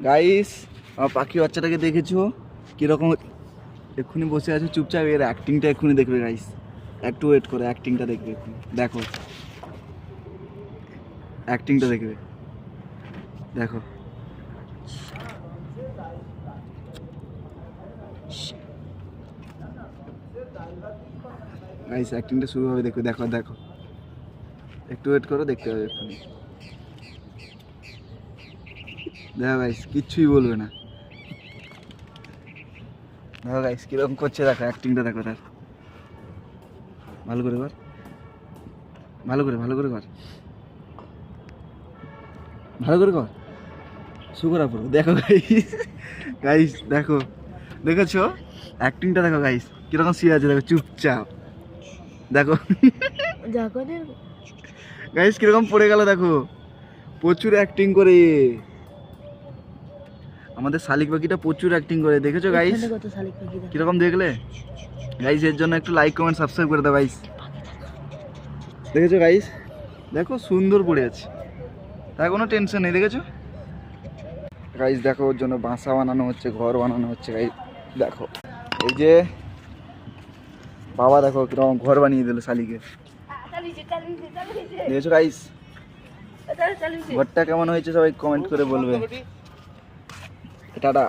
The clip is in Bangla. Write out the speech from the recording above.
গাইস আমার পাখি বাচ্চাটাকে দেখেছো কীরকম এক্ষুনি বসে আছে চুপচাপ, এর অ্যাক্টিংটা এক্ষুনি দেখবে গাইস, একটু ওয়েট করে অ্যাক্টিংটা দেখবে এক্ষুনি, দেখো অ্যাক্টিংটা দেখবে, দেখো গাইস অ্যাক্টিংটা শুরু হবে, দেখো দেখো দেখো, একটু ওয়েট করো, দেখতে হবে এক্ষুনি, দেখো গাইস কিচ্ছুই বলবে না, দেখো গাইস কিরকম করছে, দেখো অ্যাক্টিংটা দেখো তার, ভালো করে কর, ভালো করে কর, ভালো করে কর, শুকর আপু দেখো গাইস, গাইস দেখো দেখেছো অ্যাক্টিংটা দেখো গাইস কিরকম শুয়ে আছে, দেখো চুপচাপ, দেখো গাইস কিরকম পড়ে গেল, দেখো প্রচুর অ্যাক্টিং করে, আমাদের শালিক পাখিটা প্রচুর অ্যাক্টিং করে, দেখেছো গাইস কিরকম দেখলে গাইস, এর জন্য একটু লাইক কমেন্ট সাবস্ক্রাইব করে দাও গাইস, দেখেছো গাইস, দেখো সুন্দর পড়ে আছে, তার কোনো টেনশন নেই, দেখেছো গাইস, দেখো ওর জন্য বাসা বানানো হচ্ছে, ঘর বানানো হচ্ছে গাইস, দেখো এই যে বাবা দেখো কিরকম ঘর বানিয়ে দিল শালিকে, দেখেছো গাইস ঘরটা কেমন হয়েছে সবাই কমেন্ট করে বলবে, টাটা।